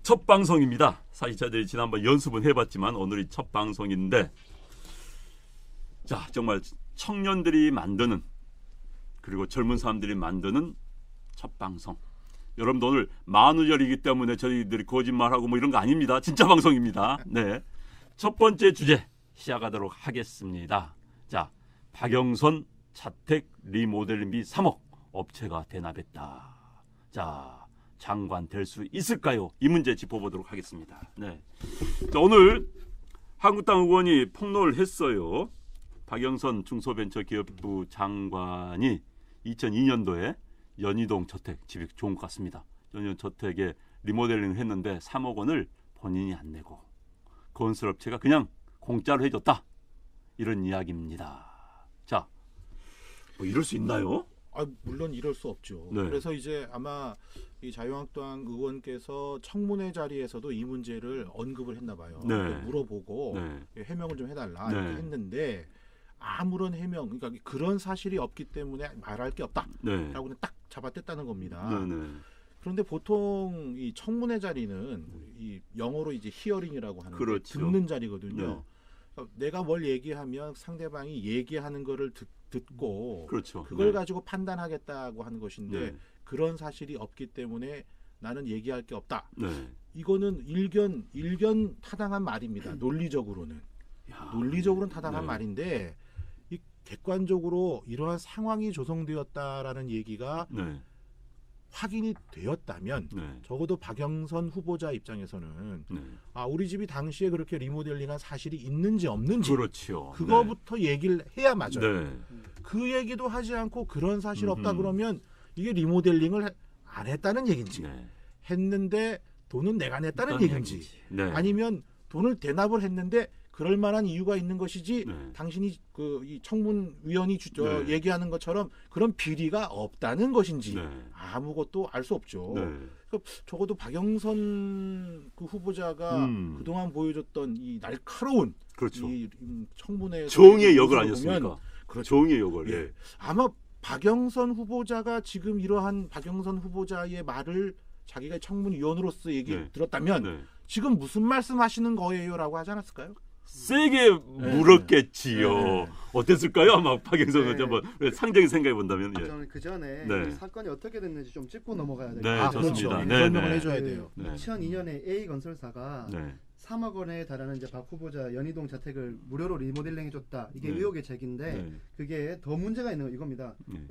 첫 방송입니다. 사실 저희들이 지난번 연습은 해봤지만 오늘이 첫 방송인데, 자 정말 청년들이 만드는, 그리고 젊은 사람들이 만드는 첫 방송. 여러분도 오늘 만우절이기 때문에 저희들이 거짓말하고 뭐 이런 거 아닙니다. 진짜 방송입니다. 네, 첫 번째 주제 시작하도록 하겠습니다. 자, 박영선 자택 리모델링비 3억 업체가 대납했다. 자, 장관 될 수 있을까요? 이 문제 짚어보도록 하겠습니다. 네, 자, 오늘 한국당 의원이 폭로를 했어요. 박영선 중소벤처기업부 장관이 2002년도에 연희동 저택, 집이 좋은 것 같습니다. 연희동 저택에 리모델링을 했는데 3억 원을 본인이 안 내고 건설업체가 그냥 공짜로 해줬다. 이런 이야기입니다. 자, 뭐 이럴 수 있나요? 물론 이럴 수 없죠. 네. 그래서 이제 아마 이 자유한국당 의원께서 청문회 자리에서도 이 문제를 언급을 했나 봐요. 네. 물어보고 네. 해명을 좀 해달라 네. 이렇게 했는데 아무런 해명, 그러니까 그런 사실이 없기 때문에 말할 게 없다라고 네. 그냥 딱 잡아댔다는 겁니다. 네. 네. 그런데 보통 이 청문회 자리는 이 영어로 이제 히어링이라고 하는 그렇죠. 듣는 자리거든요. 네. 그러니까 내가 뭘 얘기하면 상대방이 얘기하는 거를 듣고 그렇죠. 그걸 네. 가지고 판단하겠다고 하는 것인데 네. 그런 사실이 없기 때문에 나는 얘기할 게 없다. 네. 이거는 일견 타당한 말입니다. 논리적으로는. 야, 논리적으로는 타당한 네. 말인데 이 객관적으로 이러한 상황이 조성되었다라는 얘기가 네. 확인이 되었다면 네. 적어도 박영선 후보자 입장에서는 네. 우리 집이 당시에 그렇게 리모델링한 사실이 있는지 없는지 그렇죠. 그거부터 얘기를 해야 맞아요. 네. 그 얘기도 하지 않고 그런 사실 없다 음흠. 그러면 이게 리모델링을 안 했다는 얘기인지 네. 했는데 돈은 내가 냈다는 어떤 얘기인지 얘기인지. 네. 아니면 돈을 대납을 했는데 그럴 만한 이유가 있는 것이지 네. 당신이 이 청문위원이 네. 얘기하는 것처럼 그런 비리가 없다는 것인지 네. 아무것도 알 수 없죠. 네. 그러니까 적어도 박영선 그 후보자가 그동안 보여줬던 이 날카로운 그렇죠. 이 청문회 정의의 역을 아니었습니까? 그렇죠. 정의의 역을. 예. 예. 아마 박영선 후보자가 지금 이러한 박영선 후보자의 말을 자기가 청문위원으로서 얘기 네. 들었다면 네. 지금 무슨 말씀하시는 거예요라고 하지 않았을까요? 세게 물었겠지요. 네. 어땠을까요? 아마 박영선 의원 네. 한번 상정이 생각해 본다면. 예. 저는 그 전에 네. 이 사건이 어떻게 됐는지 좀 짚고 넘어가야 돼요. 네, 좋습니다. 그렇죠. 네, 설명을 네. 해줘야 돼요. 네. 2002년에 A 건설사가 네. 3억 원에 달하는 이제 박 후보자 연희동 자택을 무료로 리모델링해줬다. 이게 네. 의혹의 제기인데 네. 그게 더 문제가 있는 건 이겁니다. 네.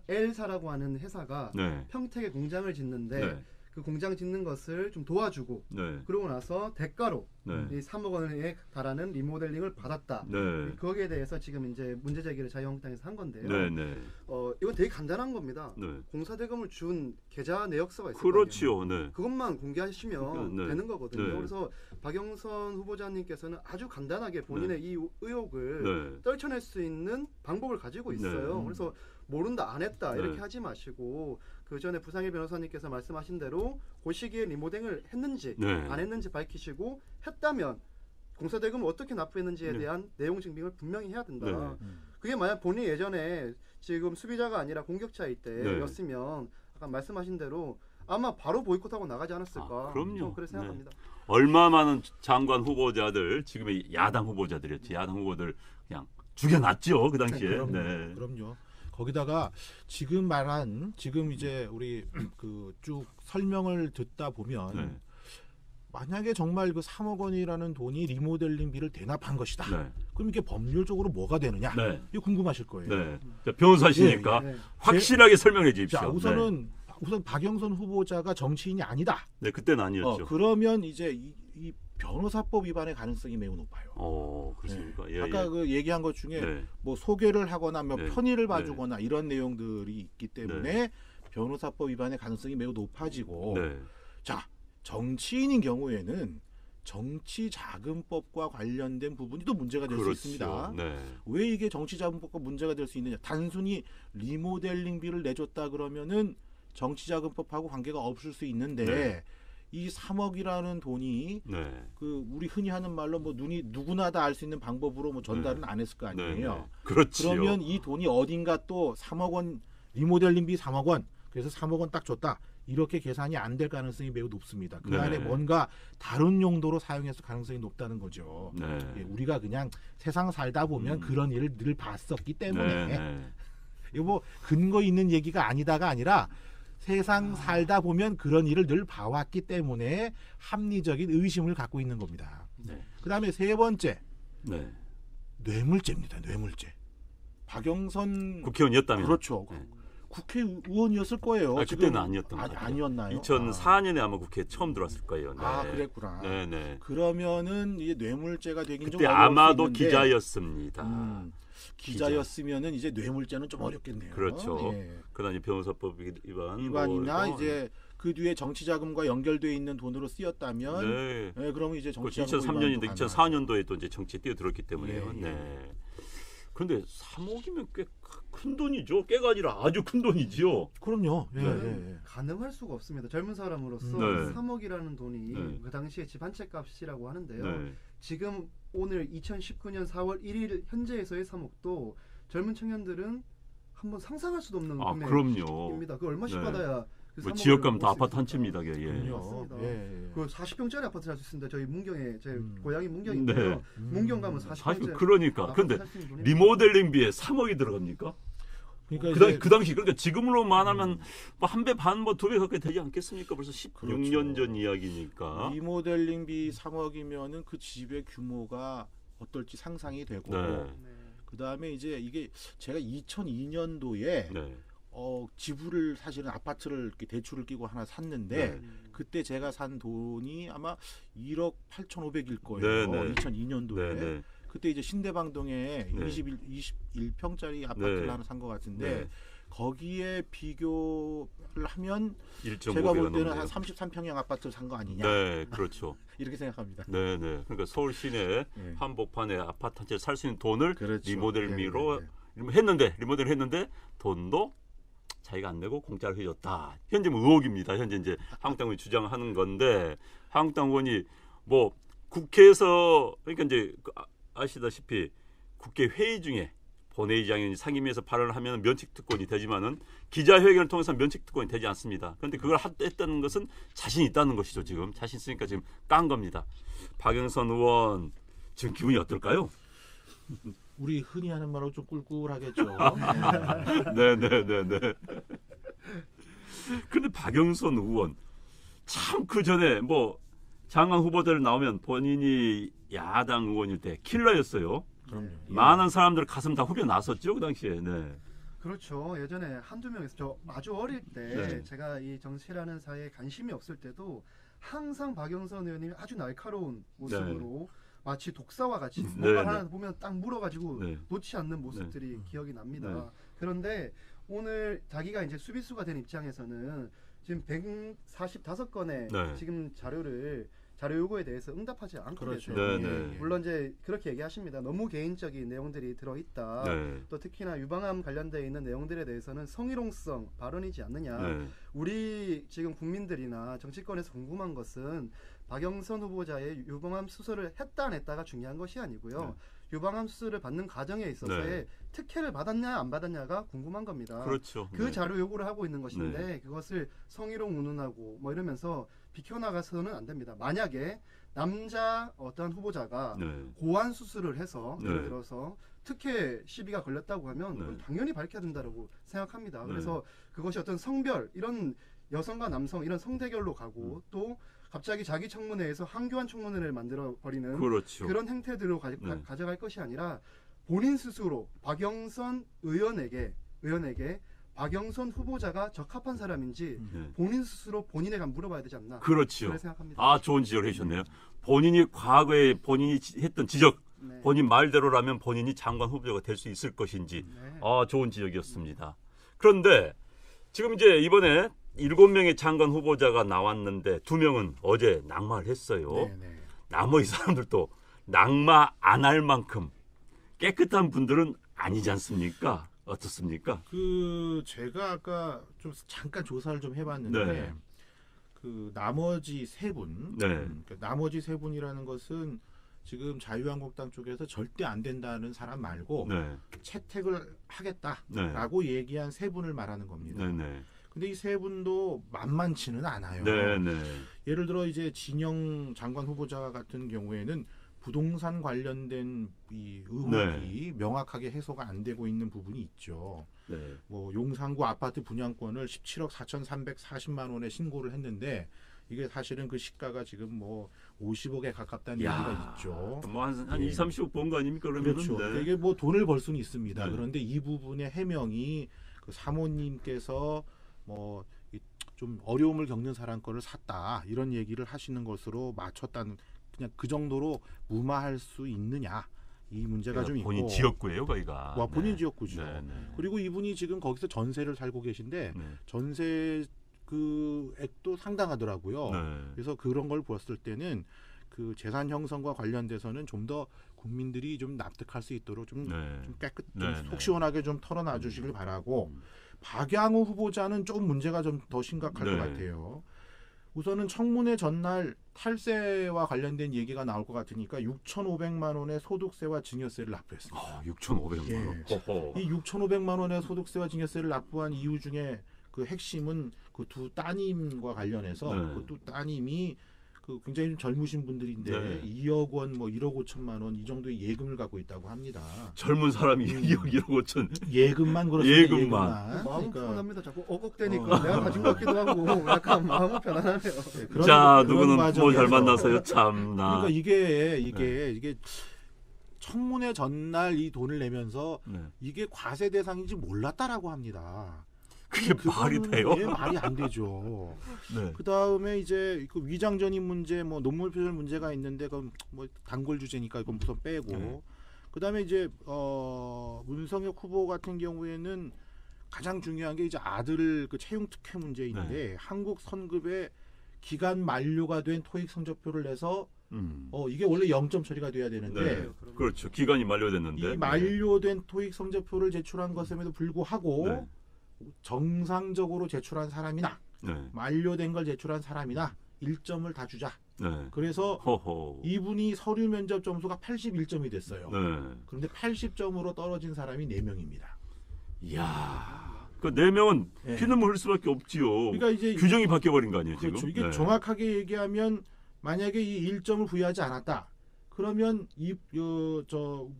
L사라고 하는 회사가 네. 평택에 공장을 짓는데 네. 그 공장 짓는 것을 좀 도와주고 네. 그러고 나서 대가로 네. 이 3억 원에 달하는 리모델링을 받았다. 네. 거기에 대해서 지금 이제 문제 제기를 자유한국당에서 한 건데요. 네. 네. 이건 되게 간단한 겁니다. 네. 공사대금을 준 계좌 내역서가 있을 그렇지요. 네. 그것만 공개하시면 네. 되는 거거든요. 네. 그래서 박영선 후보자님께서는 아주 간단하게 본인의 이 의혹을 네. 떨쳐낼 수 있는 방법을 가지고 있어요. 네. 그래서 모른다, 안 했다 이렇게 네. 하지 마시고 그 전에 부상일 변호사님께서 말씀하신 대로 그 시기에 리모델링을 했는지 네. 안 했는지 밝히시고 했다면 공사대금을 어떻게 납부했는지에 네. 대한 내용 증빙을 분명히 해야 된다. 네. 그게 만약 본인이 예전에 지금 수비자가 아니라 공격자일 네. 때였으면 아까 말씀하신 대로 아마 바로 보이콧하고 나가지 않았을까. 그럼요. 좀 그렇게 생각합니다. 얼마 많은 장관 후보자들, 지금의 야당 후보자들이었지. 야당 후보들 그냥 죽여놨죠. 그 당시에. 그럼요. 네. 그럼요. 거기다가 지금 이제 우리 그 쭉 설명을 듣다 보면 네. 만약에 정말 그 3억 원이라는 돈이 리모델링비를 대납한 것이다. 네. 그럼 이게 법률적으로 뭐가 되느냐? 네. 이거 궁금하실 거예요. 네. 자, 변호사시니까 네. 확실하게 설명해 주십시오. 자, 우선 박영선 후보자가 정치인이 아니다. 네. 그때는 아니었죠. 그러면 이제 이 변호사법 위반의 가능성이 매우 높아요. 그렇습니까? 예, 아까 예. 그 얘기한 것 중에 네. 뭐 소개를 하거나 뭐 네. 편의를 봐주거나 이런 내용들이 있기 때문에 네. 변호사법 위반의 가능성이 매우 높아지고 네. 자, 정치인인 경우에는 정치자금법과 관련된 부분이 또 문제가 될 수 그렇죠. 있습니다. 네. 왜 이게 정치자금법과 문제가 될 수 있느냐? 단순히 리모델링비를 내줬다 그러면은 정치자금법하고 관계가 없을 수 있는데 네. 이 3억이라는 돈이 네. 그 우리 흔히 하는 말로 뭐 눈이 누구나 다 알 수 있는 방법으로 뭐 전달은 안 했을 거 아니에요. 네. 그렇지요. 그러면 이 돈이 어딘가 또 3억 원 리모델링비 3억 원 그래서 3억 원 딱 줬다. 이렇게 계산이 안 될 가능성이 매우 높습니다. 그 네. 안에 뭔가 다른 용도로 사용했을 가능성이 높다는 거죠. 네. 예, 우리가 그냥 세상 살다 보면 그런 일을 늘 봤었기 때문에 네. 이거 뭐 근거 있는 얘기가 아니다가 아니라 세상 살다 보면 그런 일을 늘 봐왔기 때문에 합리적인 의심을 갖고 있는 겁니다. 네. 그다음에 세 번째 네. 뇌물죄입니다. 뇌물죄. 박영선 국회의원이었다면 그렇죠. 네. 국회의원이었을 거예요. 아, 지금 그때는 아니었던 것 같아요. 아니었나요? 2004년에 아마 국회에 처음 들어왔을 거예요. 네. 아 그랬구나. 네네. 그러면은 이게 뇌물죄가 되긴 좀 그때 어려울 아마도 수 있는데, 기자였습니다. 기자였으면은 이제 뇌물죄는 좀 어렵겠네요. 그렇죠. 예. 그다음에 변호사법 위반 위반이나 뭐 이제 그 뒤에 정치자금과 연결돼 있는 돈으로 쓰였다면, 네. 예, 그러면 이제 그 정치자금 2003년인데 2004년도에 또 이제 정치에 뛰어들었기 때문에요. 예, 예. 네. 그런데 3억이면 꽤 큰 돈이죠. 꽤가 아니라 아주 큰 돈이지요. 그럼요. 예, 네. 예, 예. 가능할 수가 없습니다. 젊은 사람으로서 네. 3억이라는 돈이 네. 그 당시에 집 한 채 값이라고 하는데요. 네. 지금 오늘 2019년 4월 1일 현재에서의 3억도 젊은 청년들은 한번 상상할 수도 없는 아, 금액입니다. 그럼요. 그 얼마씩 네. 받아야 그 뭐 3억을 지역 가면 다 벌 수 아파트 한 있습니까? 채입니다. 그게. 예. 그럼요. 맞습니다. 예, 예. 그 40평짜리 아파트 살 수 있습니다. 저희 문경에 제 고향이 문경인데요. 네. 문경 가면 사실 40평짜리 그러니까. 근데 리모델링비에 3억이 들어갑니까? 그러니까 그 당시 그러니까 지금으로만 하면 뭐 한 배 반 뭐 두 배 가까이 되지 않겠습니까? 벌써 16년 전 이야기니까. 리모델링비 3억이면은 그 집의 규모가 어떨지 상상이 되고, 네. 그 다음에 이제 이게 제가 2002년도에 네. 지부를 사실은 아파트를 이렇게 대출을 끼고 하나 샀는데 네. 그때 제가 산 돈이 아마 1억 8,500일 거예요. 네, 네. 2002년도에. 네, 네. 그때 이제 신대방동에 네. 21평짜리 아파트를 네. 하나 산 것 같은데 네. 거기에 비교를 하면 1.5배가 제가 볼 때는 넘네요. 한 33평형 아파트를 산 거 아니냐 네, 그렇죠. 이렇게 생각합니다. 네, 네. 그러니까 서울 시내 네. 한복판에 아파트 한 채 살 수 있는 돈을 그렇죠. 리모델링비로 네, 네, 리모델을 했는데 돈도 자기가 안 내고 공짜로 해줬다. 현재 뭐 의혹입니다. 현재 이제 한국당원이 주장하는 건데 한국당원이 뭐 국회에서 그러니까 이제 아시다시피 국회 회의 중에 본회의장이 상임위에서 발언을 하면 면책특권이 되지만은 기자회견을 통해서 면책특권이 되지 않습니다. 그런데 그걸 했다는 것은 자신 있다는 것이죠. 지금 자신 있으니까 지금 깐 겁니다. 박영선 의원 지금 기분이 어떨까요? 우리 흔히 하는 말로 좀 꿀꿀하겠죠. 네, 네, 네, 네. 근데 박영선 의원 참 그 전에 뭐 장관 후보들 나오면 본인이 야당 의원일 때 킬러였어요. 그럼요. 많은 사람들 가슴 다 후벼 났었죠 그 당시에. 네. 그렇죠. 예전에 한두 명에서 저 아주 어릴 때 네. 제가 이 정치라는 사회에 관심이 없을 때도 항상 박영선 의원님이 아주 날카로운 모습으로 마치 독사와 같이 네, 뭔가 네. 하나 보면 딱 물어가지고 네. 놓지 않는 모습들이 기억이 납니다. 네. 그런데 오늘 자기가 이제 수비수가 된 입장에서는 지금 145건의 네. 지금 자료 요구에 대해서 응답하지 않고 그렇죠. 계세요. 네, 네. 물론 이제 그렇게 얘기하십니다. 너무 개인적인 내용들이 들어있다. 네. 또 특히나 유방암 관련되어 있는 내용들에 대해서는 성희롱성 발언이지 않느냐. 네. 우리 지금 국민들이나 정치권에서 궁금한 것은 박영선 후보자의 유방암 수술을 했다 안 했다가 중요한 것이 아니고요. 유방암 수술을 받는 과정에 있어서의 네. 특혜를 받았냐 안 받았냐가 궁금한 겁니다. 그렇죠. 그 네. 자료 요구를 하고 있는 것인데 그것을 성희롱 운운하고 뭐 이러면서 비켜나가서는 안 됩니다. 만약에 남자 어떠한 후보자가 네. 고안 수술을 해서 네. 예를 들어서 특혜 시비가 걸렸다고 하면 네. 그건 당연히 밝혀야 된다고 생각합니다. 네. 그래서 그것이 어떤 성별 이런 여성과 남성 이런 성대결로 가고 또 갑자기 자기 청문회에서 황교안 청문회를 만들어 버리는 그렇죠. 그런 행태들로 네. 가져갈 것이 아니라 본인 스스로 박영선 의원에게 박영선 후보자가 적합한 사람인지 네. 본인 스스로 본인에게 한번 물어봐야 되지 않나. 그렇죠. 그렇게 생각합니다. 아 좋은 지적을 해주셨네요. 본인이 과거에 본인이 했던 지적, 네. 본인 말대로라면 본인이 장관 후보자가 될 수 있을 것인지, 네. 아 좋은 지적이었습니다. 그런데 지금 이제 이번에 7명의 장관 후보자가 나왔는데 2명은 어제 낙마를 했어요. 네. 나머지 사람들도 낙마 안 할 만큼 깨끗한 분들은 아니지 않습니까? 어떻습니까? 그 제가 아까 좀 잠깐 조사를 좀 해봤는데 네. 그 나머지 세 분, 네. 그러니까 나머지 세 분이라는 것은 지금 자유한국당 쪽에서 절대 안 된다는 사람 말고 네, 채택을 하겠다라고 얘기한 세 분을 말하는 겁니다. 네, 네. 근데 이 세 분도 만만치는 않아요. 네, 네. 예를 들어 이제 진영 장관 후보자 같은 경우에는 부동산 관련된 이 의혹이 명확하게 해소가 안 되고 있는 부분이 있죠. 네. 뭐 용산구 아파트 분양권을 17억 4,340만 원에 신고를 했는데 이게 사실은 그 시가가 지금 뭐 50억에 가깝다는 얘기가 있죠. 뭐한 2, 30억 번 거 아닙니까? 그러면은. 그렇죠. 네. 이게 뭐 돈을 벌 수는 있습니다. 네. 그런데 이 부분의 해명이 그 사모님께서 뭐 좀 어려움을 겪는 사람 거를 샀다 이런 얘기를 하시는 것으로 맞췄다는 그냥 그 정도로 무마할 수 있느냐 이 문제가 좀 있고. 본인 지역구예요, 거기가. 와, 본인 네. 지역구죠. 네, 네. 그리고 이분이 지금 거기서 전세를 살고 계신데 네. 전세 그 액도 상당하더라고요. 네. 그래서 그런 걸 보았을 때는 그 재산 형성과 관련돼서는 좀 더 국민들이 좀 납득할 수 있도록 좀 네. 깨끗, 네, 좀 네. 속 시원하게 좀 털어놔 주시길 바라고. 박양호 후보자는 좀 문제가 좀 더 심각할 네. 것 같아요. 우선은 청문회 전날 탈세와 관련된 얘기가 나올 것 같으니까 6,500만 원의 소득세와 증여세를 납부했습니다. 6,500만 예. 원. 호호. 이 6,500만 원의 소득세와 증여세를 납부한 이유 중에 그 핵심은 그 두 따님과 관련해서 네. 그 두 따님이 그 굉장히 좀 젊으신 분들인데 네. 2억 원, 뭐 1억 5천만 원 이 정도의 예금을 갖고 있다고 합니다. 젊은 사람이 2억 1억 5천. 예금만 그렇습니다. 예금만. 마음은 그러니까 편합니다. 자꾸 억억대니까 내가 가진 것 같기도 하고 약간 마음은 편안하네요. 네, 그런- 자, 그런 누구는 부모 잘 과정에서 만나서요, 참나. 그러니까 이게 청문회 전날 이 돈을 내면서 네. 이게 과세 대상인지 몰랐다라고 합니다. 그게 말이 그거는 돼요? 예, 말이 안 되죠. 네. 그 다음에 이제 그 위장 전입 문제, 뭐 논문 표절 문제가 있는데 그건 뭐 단골 주제니까 이건 우선 빼고. 네. 그 다음에 이제 문성혁 후보 같은 경우에는 가장 중요한 게 이제 아들 그 채용 특혜 문제인데 네. 한국 선급에 기간 만료가 된 토익 성적표를 내서 음. 이게 원래 0점 처리가 돼야 되는데 네. 그렇죠. 기간이 만료됐는데. 이 만료된 토익 성적표를 제출한 것임에도 불구하고 네. 정상적으로 제출한 사람이나 네. 만료된 걸 제출한 사람이나 1점을 다 주자. 네. 그래서 호호. 이분이 서류 면접 점수가 81점이 됐어요. 네. 그런데 80점으로 떨어진 사람이 4명입니다. 이야. 그 4명은 네. 피눈 흘릴 수밖에 없지요. 그러니까 이제 규정이 바뀌어 버린 거 아니에요, 그렇죠. 지금? 이게 네. 정확하게 얘기하면 만약에 이 1점을 부여하지 않았다. 그러면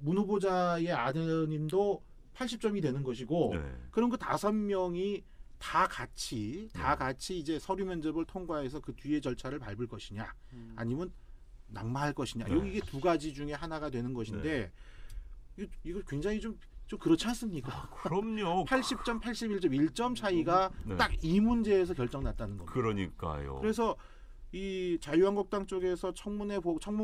문 후보자의 아드님도 80점이 되는 것이고 네. 그럼 그 5명이 다 같이 이제 서류 면접을 통과해서 그 뒤에 절차를 밟을 것이냐 아니면 낙마할 것이냐 네. 여기 이게 두 가지 중에 하나가 되는 것인데 이거 굉장히 좀 그렇지 않습니까? 그럼요. 80점, 81점, 1점 차이가 네. 딱 이 문제에서 결정났다는 겁니다. 그러니까요. 그래서 이 자유한국당 쪽에서 청문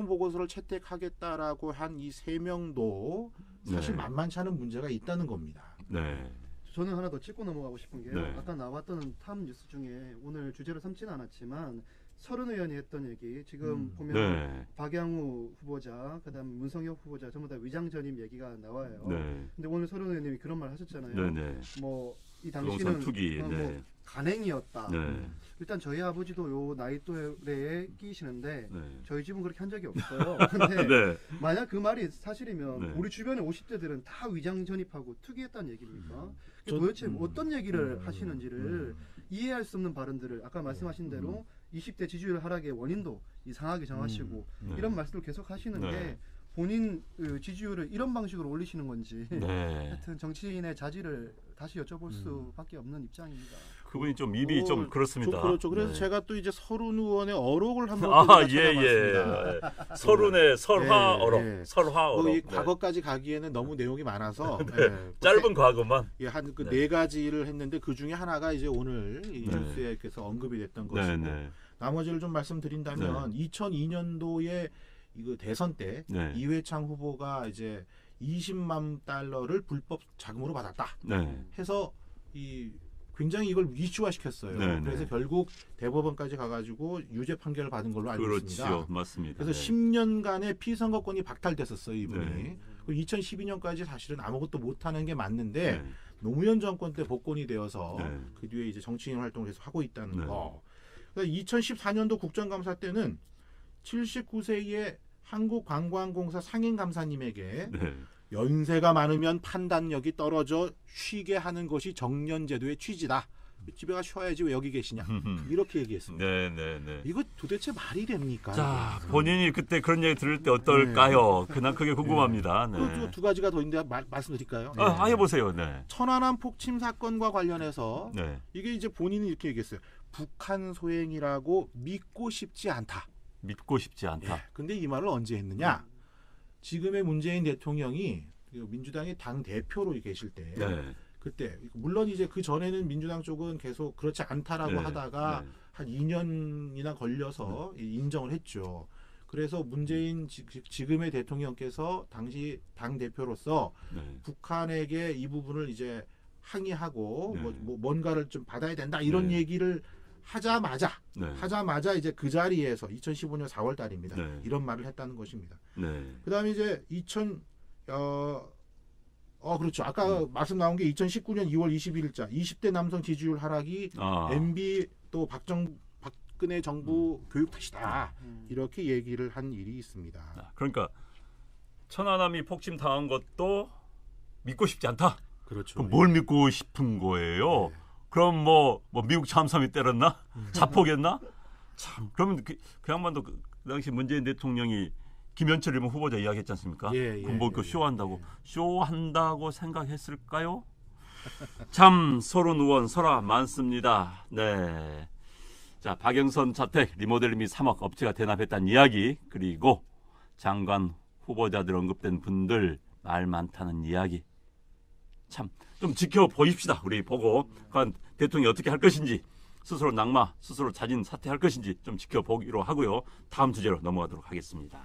보고서를 채택하겠다라고 한 이 3명도 사실 네. 만만치 않은 문제가 있다는 겁니다. 네. 저는 하나 더 짚고 넘어가고 싶은 게요. 네. 아까 나왔던 탑 뉴스 중에 오늘 주제로 삼지는 않았지만 서른 의원이 했던 얘기 지금 보면 네. 박양우 후보자 그다음 문성혁 후보자 전부 다 위장 전입 얘기가 나와요. 네. 근데 오늘 서른 의원님이 그런 말 하셨잖아요. 네, 네. 뭐 이 부동산 당시는 투기. 뭐 네. 간행이었다. 네. 일단 저희 아버지도 요 나이 또래에 끼시는데 네. 저희 집은 그렇게 한 적이 없어요. 근데 네. 만약 그 말이 사실이면 네. 우리 주변의 50대들은 다 위장 전입하고 투기했다는 얘기입니까? 전- 도대체 어떤 얘기를 하시는지를 음. 이해할 수 없는 발언들을 아까 말씀하신 대로 20대 지지율 하락의 원인도 이상하게 정하시고 네. 이런 말씀을 계속 하시는 네. 게 본인 그 지지율을 이런 방식으로 올리시는 건지 네. 하여튼 정치인의 자질을 다시 여쭤볼 수밖에 없는 입장입니다. 그분이 좀 입이 좀 그렇습니다. 그렇죠. 그래서 네. 제가 또 이제 서른 의원의 어록을 한번 예. 서른의 설화 네, 어록. 네. 설화 어록. 이 네. 과거까지 가기에는 너무 내용이 많아서 짧은 과거만. 한 그 네. 네 가지를 했는데 그 중에 하나가 이제 오늘 이 네. 뉴스에 서 언급이 됐던 네, 것이고 네. 나머지를 좀 말씀드린다면 2002년도에 이거 대선 때 네. 이회창 후보가 이제 20만 달러를 불법 자금으로 받았다 네. 해서 이 굉장히 이걸 이슈화시켰어요. 네, 그래서 네. 결국 대법원까지 가가지고 유죄 판결을 받은 걸로 알고 있습니다. 그렇죠. 맞습니다. 그래서 네. 10년간의 피선거권이 박탈됐었어요, 이분이. 네. 그리고 2012년까지 사실은 아무것도 못하는 게 맞는데 네. 노무현 정권 때 복권이 되어서 네. 그 뒤에 이제 정치인 활동을 계속 하고 있다는 네. 거. 그러니까 2014년도 국정감사 때는 79세의 한국관광공사 상임감사님에게 네. 연세가 많으면 판단력이 떨어져 쉬게 하는 것이 정년제도의 취지다. 집에 가 쉬어야지 왜 여기 계시냐 이렇게 얘기했습니다. 네. 이거 도대체 말이 됩니까? 자, 본인이 그때 그런 얘기 들을 때 어떨까요? 그냥 그게 궁금합니다. 네. 또 두 가지가 더 있는데 말씀드릴까요? 해보세요. 네. 천안함 폭침 사건과 관련해서 네. 이게 이제 본인이 이렇게 얘기했어요. 북한 소행이라고 믿고 싶지 않다. 믿고 싶지 않다. 근데 이 말을 언제 했느냐? 지금의 문재인 대통령이 민주당의 당 대표로 계실 때 네. 그때 물론 이제 그 전에는 민주당 쪽은 계속 그렇지 않다라고 네. 하다가 한 2년이나 걸려서 인정을 했죠. 그래서 문재인 지금의 대통령께서 당시 당 대표로서 네. 북한에게 이 부분을 이제 항의하고 네. 뭐 뭔가를 좀 받아야 된다 이런 네. 얘기를 하자마자 이제 그 자리에서 2015년 4월 달입니다. 네. 이런 말을 했다는 것입니다. 네. 그다음에 이제 그렇죠. 아까 말씀 나온 게 2019년 2월 21일자 20대 남성 지지율 하락이 MB 또 박근혜 정부 교육 탓이다. 이렇게 얘기를 한 일이 있습니다. 그러니까 천안함이 폭침 당한 것도 믿고 싶지 않다. 그렇죠. 그럼 뭘 믿고 싶은 거예요? 네. 그럼 뭐 미국 참사이 때렸나? 자폭했나? 참. 그러면 그 양반도 그 당시 문재인 대통령이 김현철 후보자 이야기했지 않습니까? 군복입고 쇼한다고. 쇼한다고 생각했을까요? 참 서른 의원 설화 많습니다. 네. 자, 박영선 자택 리모델링 및 3억 업체가 대납했다는 이야기, 그리고 장관 후보자들 언급된 분들 말 많다는 이야기. 참 좀 지켜보십시다. 우리 보고 과연 대통령이 어떻게 할 것인지, 스스로 낙마, 스스로 자진 사퇴할 것인지 좀 지켜보기로 하고요. 다음 주제로 넘어가도록 하겠습니다.